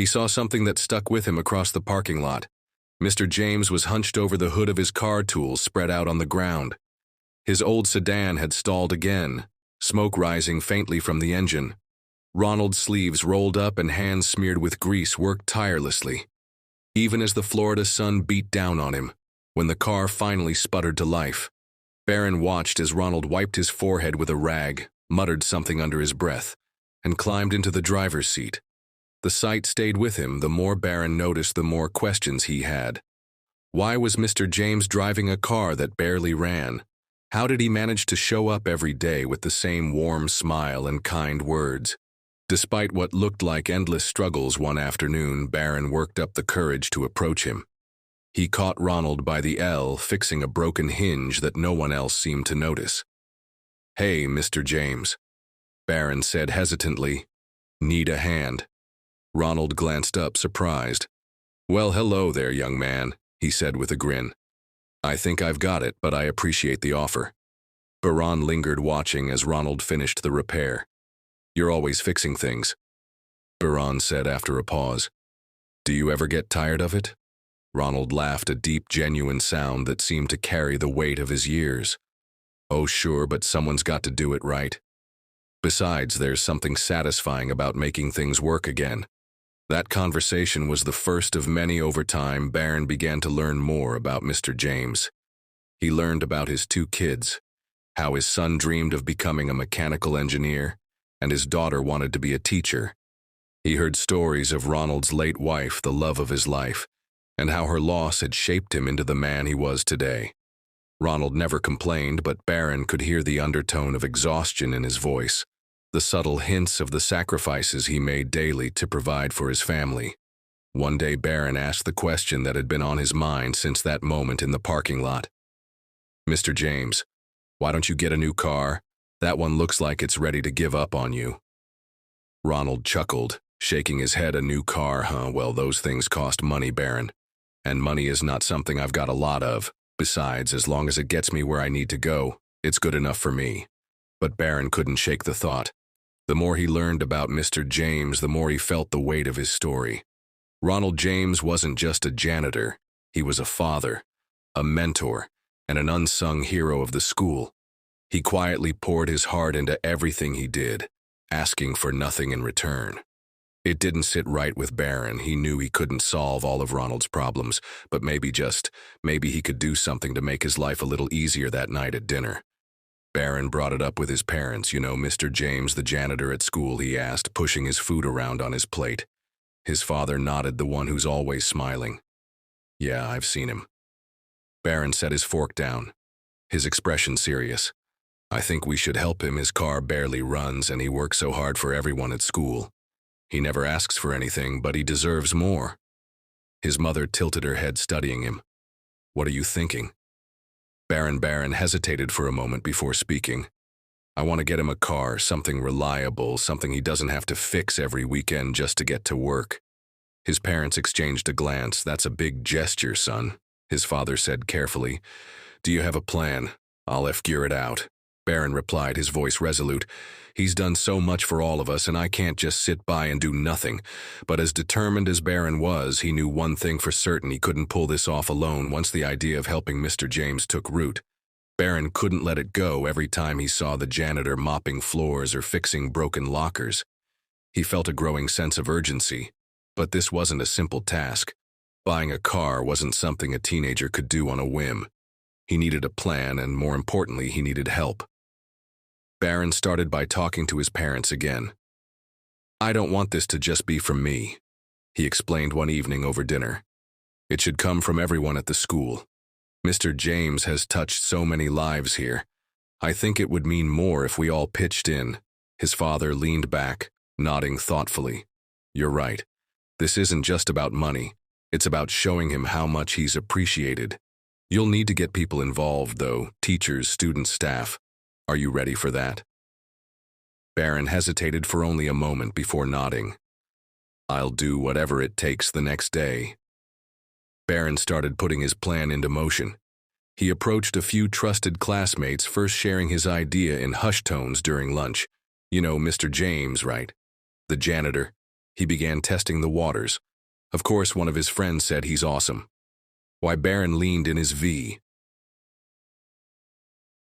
He saw something that stuck with him across the parking lot. Mr. James was hunched over the hood of his car tools spread out on the ground. His old sedan had stalled again, smoke rising faintly from the engine. Ronald's sleeves rolled up and hands smeared with grease worked tirelessly. Even as the Florida sun beat down on him, when the car finally sputtered to life, Barron watched as Ronald wiped his forehead with a rag, muttered something under his breath, and climbed into the driver's seat. The sight stayed with him. The more Barron noticed, the more questions he had. Why was Mr. James driving a car that barely ran? How did he manage to show up every day with the same warm smile and kind words? Despite what looked like endless struggles one afternoon, Barron worked up the courage to approach him. He caught Ronald by the L, fixing a broken hinge that no one else seemed to notice. "Hey, Mr. James," Barron said hesitantly. "Need a hand?" Ronald glanced up, surprised. "Well, hello there, young man," he said with a grin. "I think I've got it, but I appreciate the offer." Barron lingered watching as Ronald finished the repair. "You're always fixing things," Barron said after a pause. "Do you ever get tired of it?" Ronald laughed, a deep, genuine sound that seemed to carry the weight of his years. "Oh, sure, but someone's got to do it right. Besides, there's something satisfying about making things work again." That conversation was the first of many. Over time, Barron began to learn more about Mr. James. He learned about his two kids, how his son dreamed of becoming a mechanical engineer, and his daughter wanted to be a teacher. He heard stories of Ronald's late wife, the love of his life, and how her loss had shaped him into the man he was today. Ronald never complained, but Barron could hear the undertone of exhaustion in his voice, the subtle hints of the sacrifices he made daily to provide for his family. One day Barron asked the question that had been on his mind since that moment in the parking lot. "Mr. James, why don't you get a new car? That one looks like it's ready to give up on you." Ronald chuckled, shaking his head. "A new car, huh? Well, those things cost money, Barron. And money is not something I've got a lot of. Besides, as long as it gets me where I need to go, it's good enough for me." But Barron couldn't shake the thought. The more he learned about Mr. James, the more he felt the weight of his story. Ronald James wasn't just a janitor. He was a father, a mentor, and an unsung hero of the school. He quietly poured his heart into everything he did, asking for nothing in return. It didn't sit right with Barron. He knew he couldn't solve all of Ronald's problems, but maybe he could do something to make his life a little easier. That night at dinner, Barron brought it up with his parents. "You know Mr. James, the janitor at school?" he asked, pushing his food around on his plate. His father nodded. "The one who's always smiling." "Yeah, I've seen him." Barron set his fork down, his expression serious. "I think we should help him. His car barely runs, and he works so hard for everyone at school. He never asks for anything, but he deserves more." His mother tilted her head, studying him. "What are you thinking?" Barron hesitated for a moment before speaking. "I want to get him a car, something reliable, something he doesn't have to fix every weekend just to get to work." His parents exchanged a glance. "That's a big gesture, son," his father said carefully. "Do you have a plan?" "I'll figure it out," Barron replied, his voice resolute. "He's done so much for all of us, and I can't just sit by and do nothing." But as determined as Barron was, he knew one thing for certain: he couldn't pull this off alone. Once the idea of helping Mr. James took root, Barron couldn't let it go. Every time he saw the janitor mopping floors or fixing broken lockers, he felt a growing sense of urgency. But this wasn't a simple task. Buying a car wasn't something a teenager could do on a whim. He needed a plan, and more importantly, he needed help. Barron started by talking to his parents again. "I don't want this to just be from me," he explained one evening over dinner. "It should come from everyone at the school. Mr. James has touched so many lives here. I think it would mean more if we all pitched in." His father leaned back, nodding thoughtfully. "You're right. This isn't just about money. It's about showing him how much he's appreciated. You'll need to get people involved, though, teachers, students, staff. Are you ready for that?" Barron hesitated for only a moment before nodding. "I'll do whatever it takes." The next day, Barron started putting his plan into motion. He approached a few trusted classmates, first sharing his idea in hushed tones during lunch. "You know Mr. James, right? The janitor. He began testing the waters. Of course, one of his friends said he's awesome. Why, Barron leaned in his V.